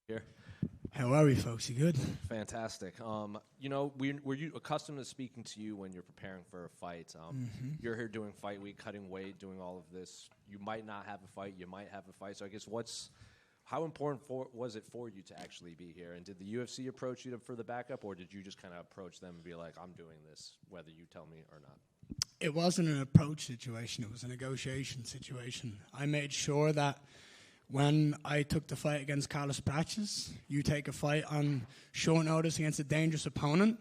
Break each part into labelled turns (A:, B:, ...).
A: Here.
B: How are we, folks? You good?
A: Fantastic. Were you accustomed to speaking to you when you're preparing for a fight? You're here doing fight week, cutting weight, doing all of this. You might not have a fight. You might have a fight. So I guess how important was it for you to actually be here? And did the UFC approach you for the backup, or did you just kind of approach them and be like, I'm doing this, whether you tell me or not?
B: It wasn't an approach situation. It was a negotiation situation. I made sure that when I took the fight against Carlos Praches, you take a fight on short notice against a dangerous opponent,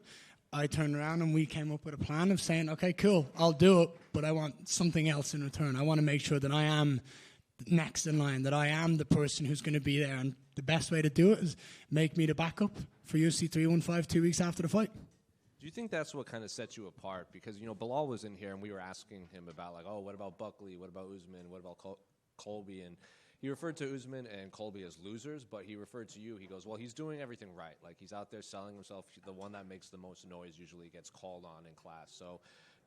B: I turned around and we came up with a plan of saying, okay, cool, I'll do it, but I want something else in return. I want to make sure that I am next in line, that I am the person who's going to be there. And the best way to do it is make me the backup for UFC 315 2 weeks after the fight.
A: Do you think that's what kind of sets you apart? Because, Bilal was in here and we were asking him about, what about Buckley? What about Usman? What about Colby? And he referred to Usman and Colby as losers, but he referred to you. He goes, well, he's doing everything right. Like, he's out there selling himself. The one that makes the most noise usually gets called on in class. So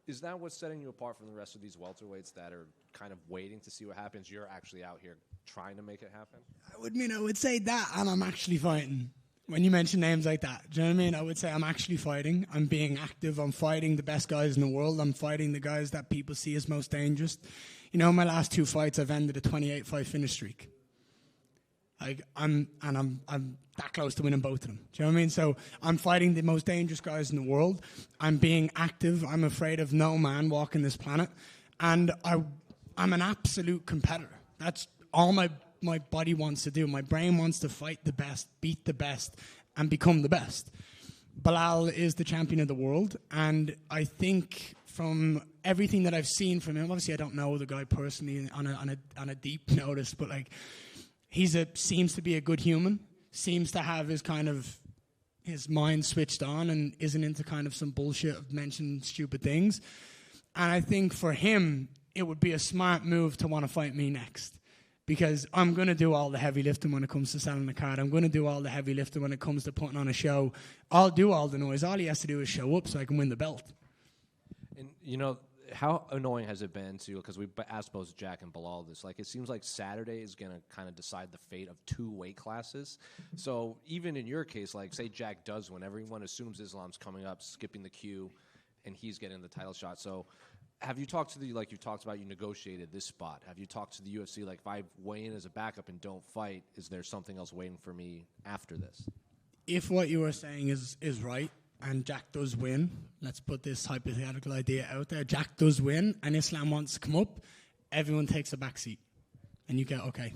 A: is that what's setting you apart from the rest of these welterweights that are kind of waiting to see what happens? You're actually out here trying to make it happen?
B: I would say that, and I'm actually fighting. When you mention names like that, do you know what I mean? I would say I'm actually fighting. I'm being active. I'm fighting the best guys in the world. I'm fighting the guys that people see as most dangerous. My last 2 fights, I've ended a 28-fight finish streak. I'm that close to winning both of them. Do you know what I mean? So I'm fighting the most dangerous guys in the world. I'm being active. I'm afraid of no man walking this planet. And I'm an absolute competitor. That's all my body wants to do. My brain wants to fight the best, beat the best, and become the best. Bilal is the champion of the world, and I think from everything that I've seen from him, obviously I don't know the guy personally on a deep notice, but seems to be a good human, seems to have his mind switched on and isn't into kind of some bullshit of mentioning stupid things. And I think for him, it would be a smart move to want to fight me next. Because I'm going to do all the heavy lifting when it comes to selling the card. I'm going to do all the heavy lifting when it comes to putting on a show. I'll do all the noise. All he has to do is show up so I can win the belt.
A: And, how annoying has it been to, because we asked both Jack and Bilal this, it seems like Saturday is going to kind of decide the fate of 2 weight classes. So even in your case, say Jack does win, everyone assumes Islam's coming up, skipping the queue, and he's getting the title shot. So have you talked to you talked about, you negotiated this spot. Have you talked to the UFC, if I weigh in as a backup and don't fight, is there something else waiting for me after this?
B: If what you were saying is right, and Jack does win, let's put this hypothetical idea out there, Jack does win, and Islam wants to come up, everyone takes a back seat. And you go, okay,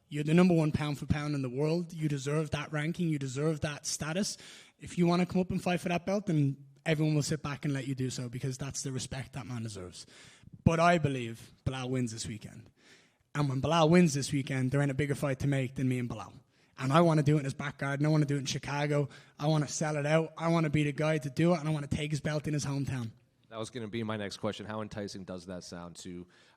B: you're the number 1 pound for pound in the world, you deserve that ranking, you deserve that status. If you want to come up and fight for that belt, then everyone will sit back and let you do so, because that's the respect that man deserves. But I believe Bilal wins this weekend. And when Bilal wins this weekend, there ain't a bigger fight to make than me and Bilal. And I want to do it in his back garden. I want to do it in Chicago. I want to sell it out. I want to be the guy to do it, and I want to take his belt in his hometown.
A: That was going to be my next question. How enticing does that sound?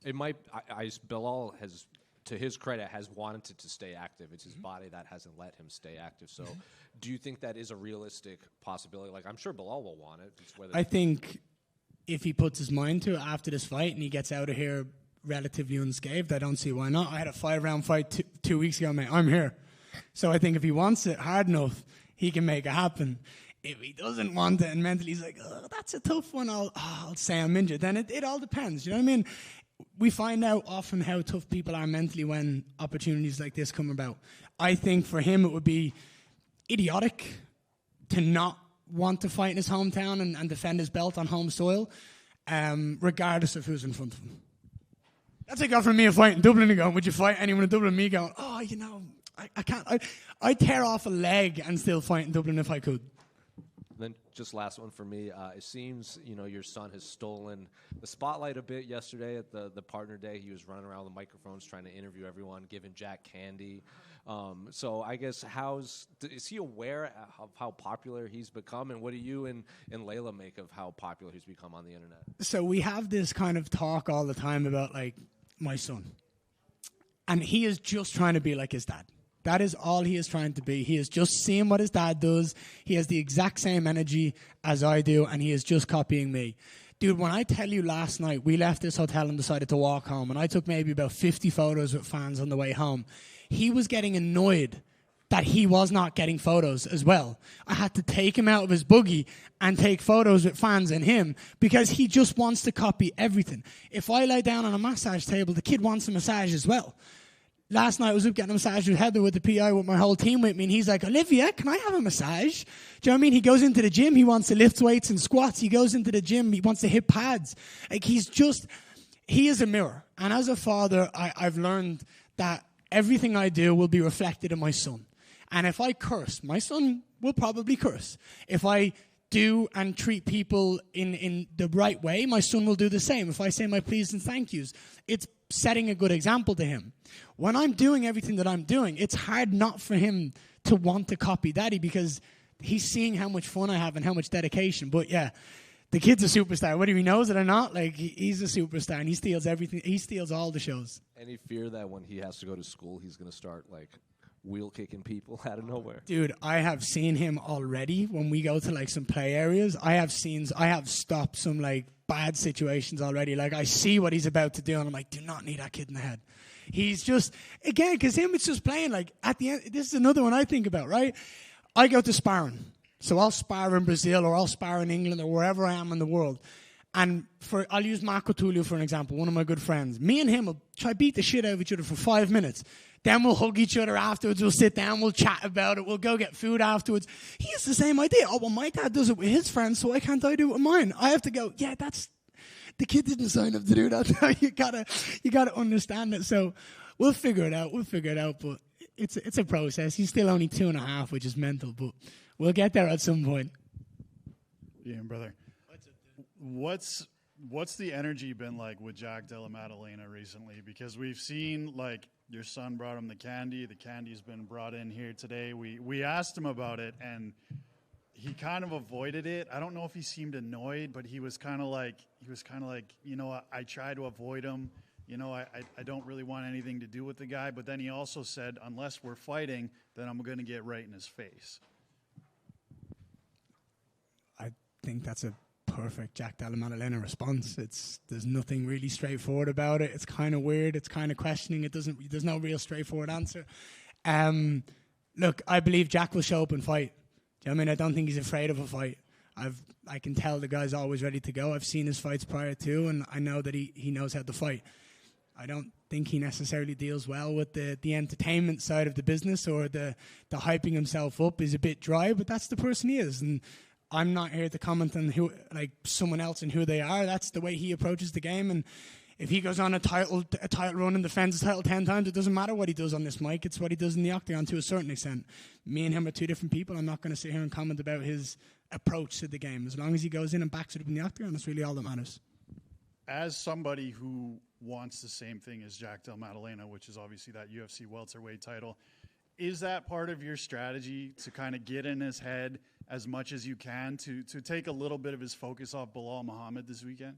A: Bilal has, to his credit, has wanted to stay active. It's his body that hasn't let him stay active. So do you think that is a realistic possibility? I'm sure Bilal will want it.
B: I think if he puts his mind to it after this fight and he gets out of here relatively unscathed, I don't see why not. I had a 5-round fight 2 weeks ago, mate. I'm here. So I think if he wants it hard enough, he can make it happen. If he doesn't want it and mentally he's like, oh, that's a tough one, I'll say I'm injured. Then it all depends. You know what I mean? We find out often how tough people are mentally when opportunities like this come about. I think for him it would be idiotic to not want to fight in his hometown and defend his belt on home soil, regardless of who's in front of him. That's like offering me a fight in Dublin and going, would you fight anyone in Dublin? Me going, I can't. I'd tear off a leg and still fight in Dublin if I could.
A: Then just last one for me. It seems, your son has stolen the spotlight a bit yesterday at the partner day. He was running around with microphones trying to interview everyone, giving Jack candy. So I guess is he aware of how popular he's become? And what do you and Layla make of how popular he's become on the internet? So
B: we have this kind of talk all the time about, my son. And he is just trying to be like his dad. That is all he is trying to be. He is just seeing what his dad does. He has the exact same energy as I do, and he is just copying me. Dude, when I tell you last night, we left this hotel and decided to walk home, and I took maybe about 50 photos with fans on the way home. He was getting annoyed that he was not getting photos as well. I had to take him out of his buggy and take photos with fans and him because he just wants to copy everything. If I lie down on a massage table, the kid wants a massage as well. Last night I was up getting a massage with Heather with the PI with my whole team with me, and he's like, Olivia, can I have a massage? Do you know what I mean? He goes into the gym, he wants to lift weights and squats. He goes into the gym, he wants to hit pads. Like he is a mirror. And as a father, I've learned that everything I do will be reflected in my son. And if I curse, my son will probably curse. If I do and treat people in the right way, my son will do the same. If I say my please and thank yous, it's setting a good example to him. When I'm doing everything that I'm doing, it's hard not for him to want to copy daddy because he's seeing how much fun I have and how much dedication. But yeah, the kid's a superstar. Whether he knows it or not, like he's a superstar and he steals everything. He steals all the shows.
A: Any fear that when he has to go to school, he's going to start like wheel kicking people out of nowhere?
B: Dude, I have seen him already when we go to like some play areas. I have stopped some like bad situations already. Like I see what he's about to do and I'm like, do not need that kid in the head. He's just, again, because him, it's just playing like at the end. This is another one I think about, right? I go to sparring. So I'll spar in Brazil or I'll spar in England or wherever I am in the world. And I'll use Marco Tullio for an example, one of my good friends. Me and him will try beat the shit out of each other for 5 minutes. Then we'll hug each other afterwards. We'll sit down. We'll chat about it. We'll go get food afterwards. He has the same idea. Oh, well, my dad does it with his friends, so why can't I do it with mine? I have to go, yeah, the kid didn't sign up to do that. you gotta understand it. So we'll figure it out. But it's a process. He's still only 2.5, which is mental, but we'll get there at some point.
C: Yeah, brother. What's the energy been like with Jack Della Maddalena recently? Because we've seen, like, your son brought him the candy. The candy's been brought in here today. We asked him about it, and he kind of avoided it. I don't know if he seemed annoyed, but he was kind of like, you know, I try to avoid him. You know, I don't really want anything to do with the guy. But then he also said, unless we're fighting, then I'm going to get right in his face.
B: I think that's a perfect Jack Della Maddalena response. There's nothing really straightforward about it. It's kind of weird. It's kind of questioning. There's no real straightforward answer. Look, I believe Jack will show up and fight. Do you know what I mean? I don't think he's afraid of a fight. I can tell the guy's always ready to go. I've seen his fights prior to, and I know that he knows how to fight. I don't think he necessarily deals well with the entertainment side of the business, or the hyping himself up is a bit dry, but that's the person he is. And I'm not here to comment on who, like, someone else and who they are. That's the way he approaches the game. And if he goes on a title run and defends the title 10 times, it doesn't matter what he does on this mic. It's what he does in the octagon to a certain extent. Me and him are two different people. I'm not going to sit here and comment about his approach to the game. As long as he goes in and backs it up in the octagon, that's really all that matters.
C: As somebody who wants the same thing as Jack Della Maddalena, which is obviously that UFC welterweight title, is that part of your strategy to kind of get in his head as much as you can to take a little bit of his focus off Bilal Muhammad this weekend?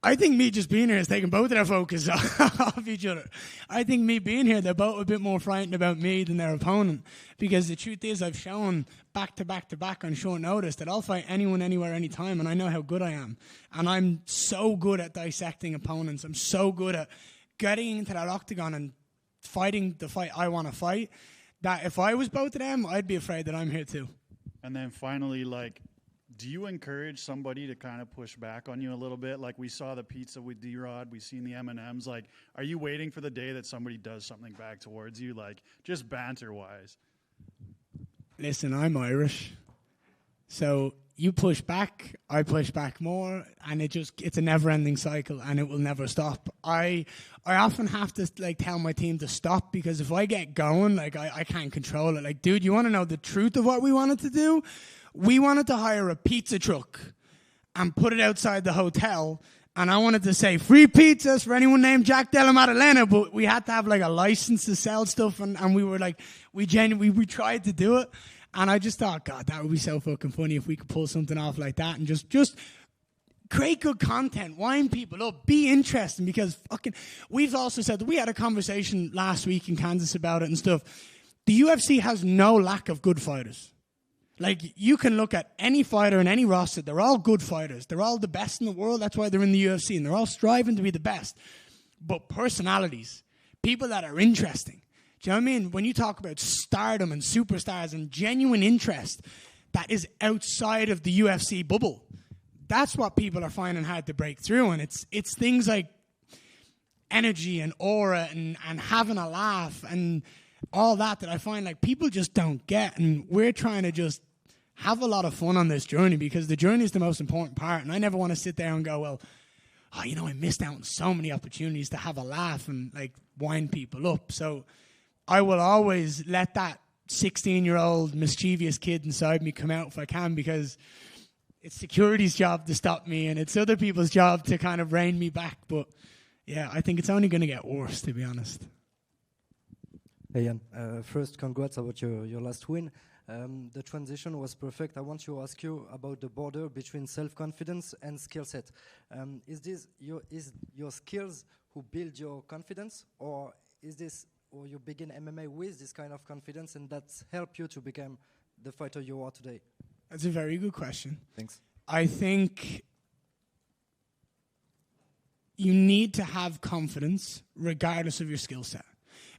B: I think me just being here is taking both of their focus off each other. I think me being here, they're both a bit more frightened about me than their opponent. Because the truth is, I've shown back to back to back on short notice that I'll fight anyone, anywhere, anytime, and I know how good I am. And I'm so good at dissecting opponents. I'm so good at getting into that octagon and fighting the fight I want to fight, that if I was both of them, I'd be afraid that I'm here too.
C: And then finally, like, do you encourage somebody to kind of push back on you a little bit? Like we saw the pizza with D-Rod, we've seen the M&Ms. Like, are you waiting for the day that somebody does something back towards you, like just banter-wise?
B: Listen, I'm Irish. So you push back, I push back more, and it's a never-ending cycle, and it will never stop. I often have to, like, tell my team to stop, because if I get going, like, I can't control it. Like, dude, you want to know the truth of what we wanted to do? We wanted to hire a pizza truck and put it outside the hotel, and I wanted to say free pizzas for anyone named Jack Della Maddalena, but we had to have, like, a license to sell stuff, and we were like, we tried to do it. And I just thought, God, that would be so fucking funny if we could pull something off like that and just create good content, wind people up, be interesting, because we've also said that we had a conversation last week in Kansas about it and stuff. The UFC has no lack of good fighters. Like, you can look at any fighter in any roster, they're all good fighters. They're all the best in the world, that's why they're in the UFC, and they're all striving to be the best. But personalities, people that are interesting. Do you know what I mean? When you talk about stardom and superstars and genuine interest that is outside of the UFC bubble, that's what people are finding hard to break through. And it's things like energy and aura and having a laugh and all that I find like people just don't get. And we're trying to just have a lot of fun on this journey, because the journey is the most important part. And I never want to sit there and go, well, oh, you know, I missed out on so many opportunities to have a laugh and like wind people up. So I will always let that 16-year-old mischievous kid inside me come out if I can, because it's security's job to stop me and it's other people's job to kind of rein me back. But yeah, I think it's only going to get worse, to be honest.
D: Hey, Jan. First, congrats about your last win. The transition was perfect. I want to ask you about the border between self-confidence and skill set. Is your skills who build your confidence, or you begin MMA with this kind of confidence and that's helped you to become the fighter you are today?
B: That's a very good question.
D: Thanks.
B: I think you need to have confidence regardless of your skill set,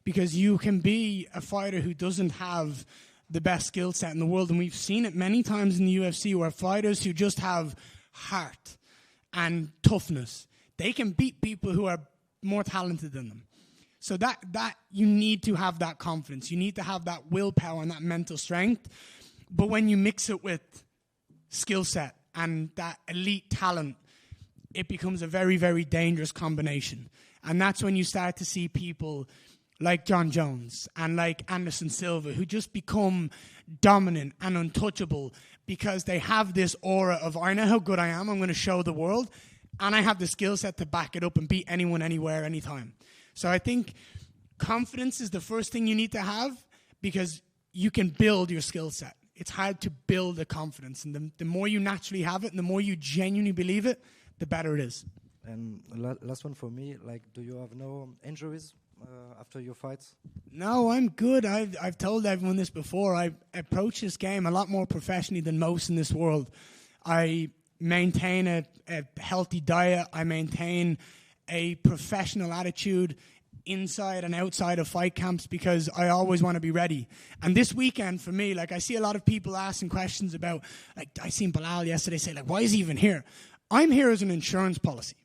B: because you can be a fighter who doesn't have the best skill set in the world, and we've seen it many times in the UFC where fighters who just have heart and toughness, they can beat people who are more talented than them. So that you need to have that confidence. You need to have that willpower and that mental strength. But when you mix it with skill set and that elite talent, it becomes a very, very dangerous combination. And that's when you start to see people like John Jones and like Anderson Silva who just become dominant and untouchable because they have this aura of, I know how good I am, I'm going to show the world, and I have the skill set to back it up and beat anyone, anywhere, anytime. So I think confidence is the first thing you need to have, because you can build your skill set. It's hard to build the confidence, and the more you naturally have it and the more you genuinely believe it, the better it is.
D: And last one for me, like, do you have no injuries after your fights?
B: No, I'm good. I've told everyone this before. I approach this game a lot more professionally than most in this world. I maintain a healthy diet. I maintain a professional attitude inside and outside of fight camps, because I always want to be ready. And this weekend for me, like, I see a lot of people asking questions about, like, I seen Bilal yesterday say, like, why is he even here? I'm here as an insurance policy.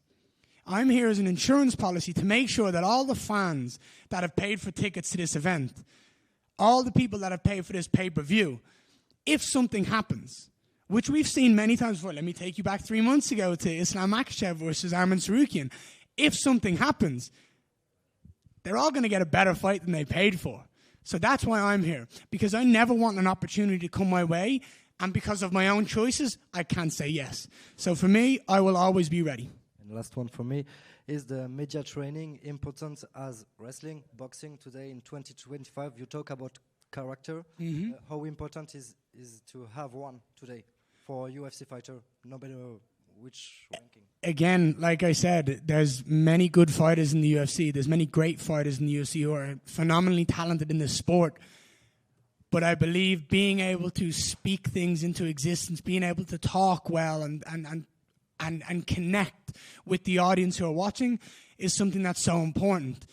B: I'm here as an insurance policy to make sure that all the fans that have paid for tickets to this event, all the people that have paid for this pay-per-view, if something happens, which we've seen many times before, let me take you back 3 months ago to Islam Makhachev versus Arman Sarukian. If something happens, they're all going to get a better fight than they paid for. So that's why I'm here, because I never want an opportunity to come my way, and because of my own choices, I can't say yes. So for me, I will always be ready.
D: And last one for me, is the media training important as wrestling, boxing today in 2025? You talk about character.
B: Mm-hmm.
D: How important is to have one today for a UFC fighter, no matter which ranking?
B: Again, like I said, there's many good fighters in the UFC. There's many great fighters in the UFC who are phenomenally talented in this sport. But I believe being able to speak things into existence, being able to talk well and connect with the audience who are watching is something that's so important.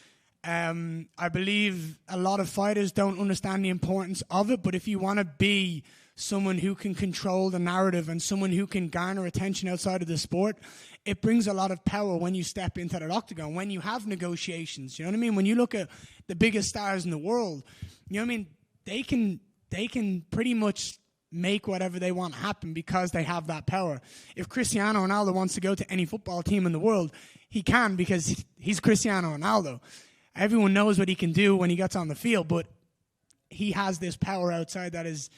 B: I believe a lot of fighters don't understand the importance of it, but if you want to be someone who can control the narrative and someone who can garner attention outside of the sport, it brings a lot of power when you step into that octagon, when you have negotiations. You know what I mean? When you look at the biggest stars in the world, you know what I mean? They can pretty much make whatever they want happen because they have that power. If Cristiano Ronaldo wants to go to any football team in the world, he can, because he's Cristiano Ronaldo. Everyone knows what he can do when he gets on the field, but he has this power outside that is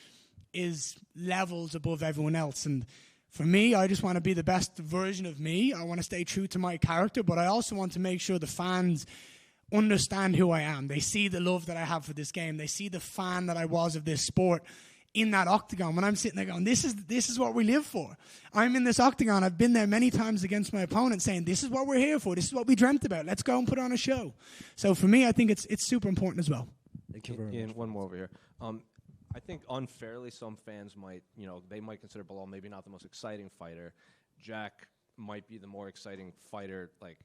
B: levels above everyone else. And for me, I just want to be the best version of me. I want to stay true to my character, but I also want to make sure the fans understand who I am. They see the love that I have for this game. They see the fan that I was of this sport in that octagon when I'm sitting there going, this is what we live for. I'm in this octagon. I've been there many times against my opponent saying, this is what we're here for. This is what we dreamt about. Let's go and put on a show. So for me, I think it's super important as well.
D: Thank you very much.
A: One more over here. I think unfairly, some fans might, they might consider Bilal maybe not the most exciting fighter. Jack might be the more exciting fighter, like,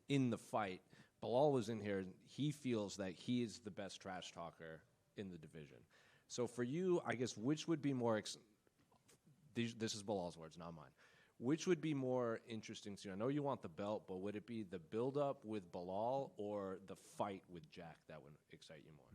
A: in the fight. Bilal was in here. He feels that he is the best trash talker in the division. So for you, I guess, which would be more this is Bilal's words, not mine. Which would be more interesting to you? I know you want the belt, but would it be the build-up with Bilal or the fight with Jack that would excite you more?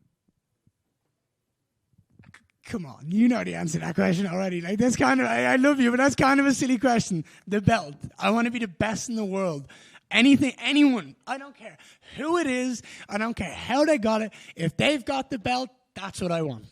B: Come on, you know the answer to that question already. Like, that's kind of, I love you, but that's kind of a silly question. The belt. I want to be the best in the world. Anything, anyone, I don't care who it is, I don't care how they got it. If they've got the belt, that's what I want.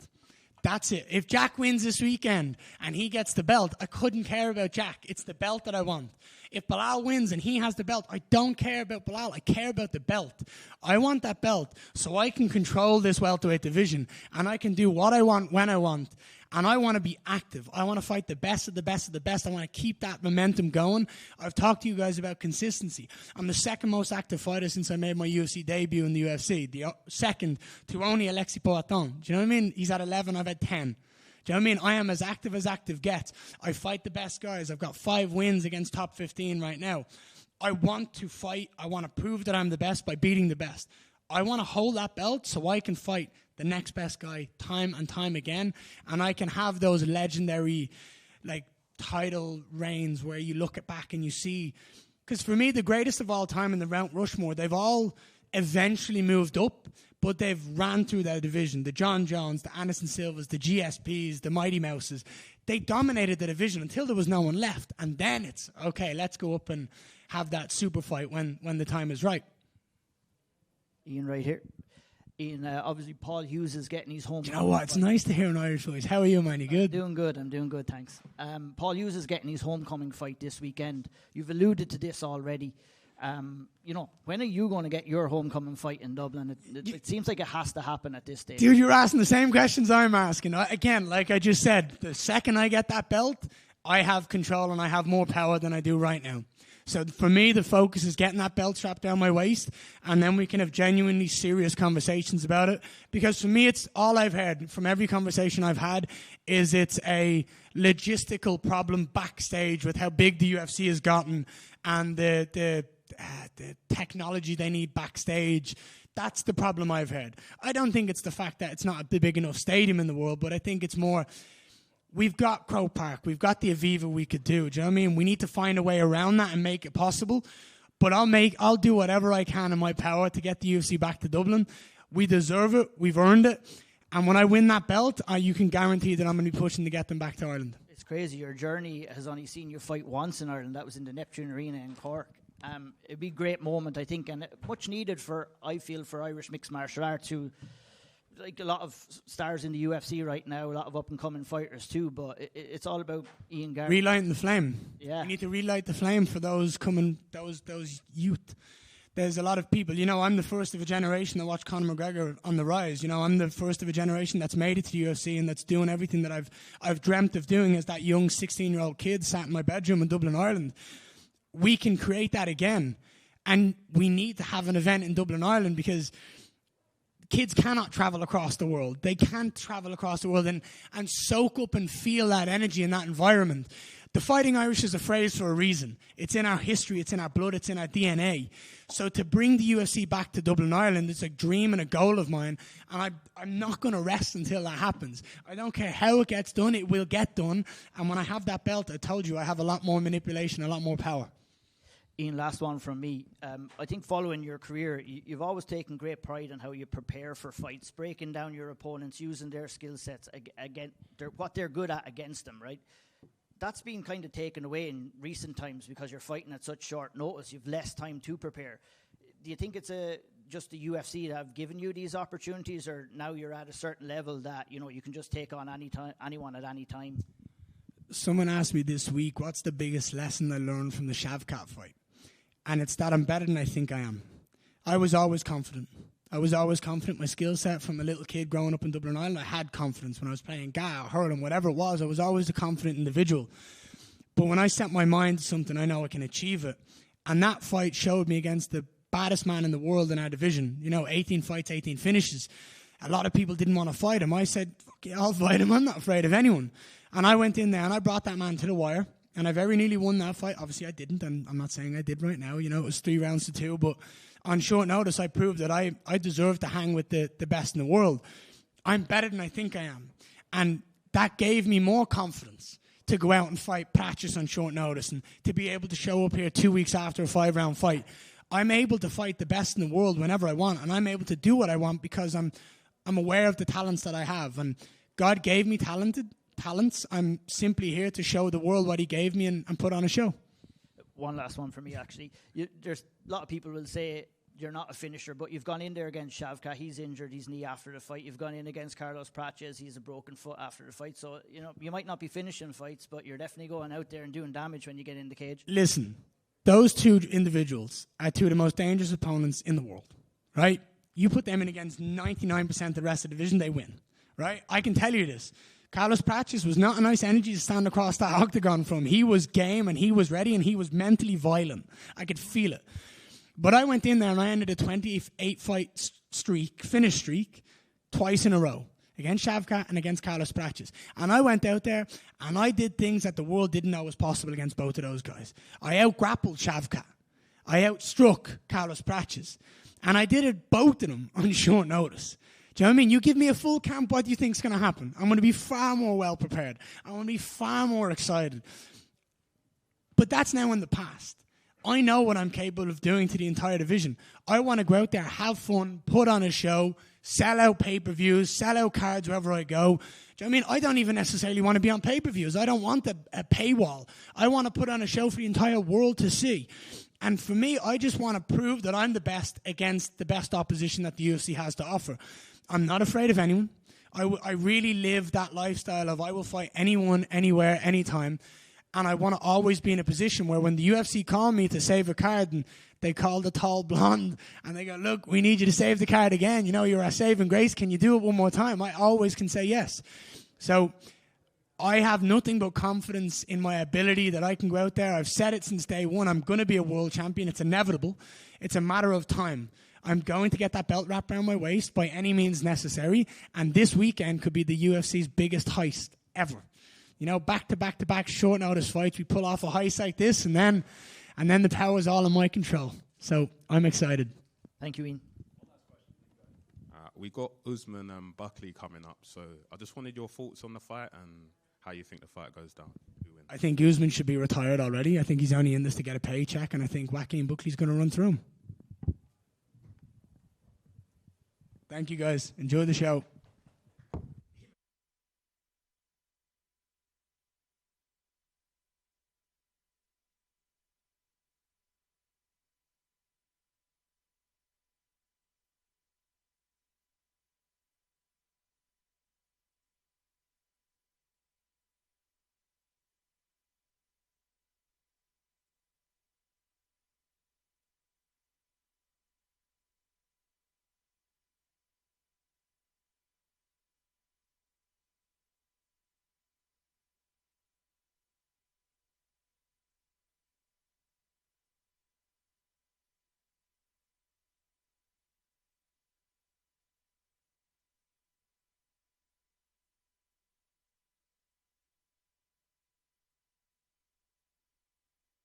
B: That's it. If Jack wins this weekend and he gets the belt, I couldn't care about Jack. It's the belt that I want. If Bilal wins and he has the belt, I don't care about Bilal. I care about the belt. I want that belt so I can control this welterweight division and I can do what I want when I want. And I want to be active. I want to fight the best of the best of the best. I want to keep that momentum going. I've talked to you guys about consistency. I'm the second most active fighter since I made my UFC debut in the UFC. The second to only Alexis Poitin. Do you know what I mean? He's at 11, I've had 10. Do you know what I mean? I am as active gets. I fight the best guys. I've got 5 wins against top 15 right now. I want to fight. I want to prove that I'm the best by beating the best. I want to hold that belt so I can fight the next best guy time and time again, and I can have those legendary like title reigns where you look back and you see, because for me the greatest of all time in the Mount Rushmore, they've all eventually moved up, but they've ran through their division. The John Jones, the Anderson Silvas, the GSPs, the Mighty Mouses, they dominated the division until there was no one left, and then it's okay, let's go up and have that super fight when the time is right.
E: Ian right here. Ian, obviously Paul Hughes is getting his home.
B: You know what? It's nice to hear an Irish voice. How are you, man? You good?
E: I'm doing good, thanks. Paul Hughes is getting his homecoming fight this weekend. You've alluded to this already. When are you going to get your homecoming fight in Dublin? It seems like it has to happen at this stage.
B: Dude, you're asking the same questions I'm asking. Again, like I just said, the second I get that belt, I have control and I have more power than I do right now. So for me, the focus is getting that belt strapped down my waist, and then we can have genuinely serious conversations about it. Because for me, it's all I've heard from every conversation I've had is it's a logistical problem backstage with how big the UFC has gotten and the technology they need backstage. That's the problem I've heard. I don't think it's the fact that it's not a big enough stadium in the world, but I think it's more, we've got Croke Park, we've got the Aviva we could do. Do you know what I mean? We need to find a way around that and make it possible. But I'll do whatever I can in my power to get the UFC back to Dublin. We deserve it. We've earned it. And when I win that belt, you can guarantee that I'm going to be pushing to get them back to Ireland.
E: It's crazy. Your journey has only seen you fight once in Ireland. That was in the Neptune Arena in Cork. It'd be a great moment, I think, and much needed for Irish mixed martial arts, who, like a lot of stars in the UFC right now, a lot of up-and-coming fighters too, but it's all about Ian Garry.
B: Relighting the flame.
E: Yeah.
B: We need to relight the flame for those youth. There's a lot of people, I'm the first of a generation that watched Conor McGregor on the rise. I'm the first of a generation that's made it to the UFC and that's doing everything that I've dreamt of doing as that young 16-year-old kid sat in my bedroom in Dublin, Ireland. We can create that again, and we need to have an event in Dublin, Ireland, because kids cannot travel across the world. They can't travel across the world and soak up and feel that energy in that environment. The Fighting Irish is a phrase for a reason. It's in our history, it's in our blood, it's in our DNA. So to bring the UFC back to Dublin, Ireland, it's a dream and a goal of mine, and I'm not going to rest until that happens. I don't care how it gets done, it will get done, and when I have that belt, I told you I have a lot more manipulation, a lot more power.
E: Ian, last one from me. I think following your career, you've always taken great pride in how you prepare for fights, breaking down your opponents, using their skill sets, what they're good at against them, right? That's been kind of taken away in recent times because you're fighting at such short notice. You've less time to prepare. Do you think it's just the UFC that have given you these opportunities, or now you're at a certain level that you can just take on anyone at any time?
B: Someone asked me this week, what's the biggest lesson I learned from the Shavkat fight? And it's that I'm better than I think I am. I was always confident. My skill set from a little kid growing up in Dublin, Ireland, I had confidence when I was playing Ga, hurling, whatever it was. I was always a confident individual. But when I set my mind to something, I know I can achieve it. And that fight showed me against the baddest man in the world in our division. 18 fights, 18 finishes. A lot of people didn't want to fight him. I said, fuck yeah, I'll fight him. I'm not afraid of anyone. And I went in there and I brought that man to the wire. And I very nearly won that fight. Obviously, I didn't, and I'm not saying I did right now. You know, it was 3 rounds to 2, but on short notice, I proved that I deserve to hang with the best in the world. I'm better than I think I am. And that gave me more confidence to go out and fight Pratchett on short notice and to be able to show up here 2 weeks after a 5-round fight. I'm able to fight the best in the world whenever I want, and I'm able to do what I want because I'm aware of the talents that I have. And God gave me talents. I'm simply here to show the world what he gave me and put on a show.
E: One last one for me, actually. There's a lot of people will say you're not a finisher, but you've gone in there against Shavkat. He's injured his knee after the fight. You've gone in against Carlos Pratchett. He's a broken foot after the fight. So, you know, you might not be finishing fights, but you're definitely going out there and doing damage when you get in the cage.
B: Listen, those 2 individuals are 2 of the most dangerous opponents in the world, right? You put them in against 99% of the rest of the division, they win, right? I can tell you this. Carlos Pratchett was not a nice energy to stand across that octagon from. He was game and he was ready and he was mentally violent. I could feel it. But I went in there and I ended a 28-fight finish streak twice in a row against Shavkat and against Carlos Pratchett. And I went out there and I did things that the world didn't know was possible against both of those guys. I out-grappled Shavkat. I outstruck Carlos Pratchett. And I did it both of them on short notice. Do you know what I mean? You give me a full camp, what do you think is going to happen? I'm going to be far more well prepared. I'm going to be far more excited. But that's now in the past. I know what I'm capable of doing to the entire division. I want to go out there, have fun, put on a show, sell out pay-per-views, sell out cards wherever I go. Do you know what I mean? I don't even necessarily want to be on pay-per-views. I don't want a paywall. I want to put on a show for the entire world to see. And for me, I just want to prove that I'm the best against the best opposition that the UFC has to offer. I'm not afraid of anyone. I really live that lifestyle of I will fight anyone, anywhere, anytime. And I want to always be in a position where when the UFC call me to save a card and they call the tall blonde and they go, look, we need you to save the card again. You know, you're our saving grace. Can you do it one more time? I always can say yes. So I have nothing but confidence in my ability that I can go out there. I've said it since day one. I'm going to be a world champion. It's inevitable. It's a matter of time. I'm going to get that belt wrapped around my waist by any means necessary. And this weekend could be the UFC's biggest heist ever. You know, back-to-back short notice fights. We pull off a heist like this, and then the power's all in my control. So I'm excited.
E: Thank you, Ian.
F: We got Usman and Buckley coming up, so I just wanted your thoughts on the fight and how you think the fight goes down.
B: I think Usman should be retired already. I think he's only in this to get a paycheck, and I think Joaquin Buckley's going to run through him. Thank you, guys. Enjoy the show.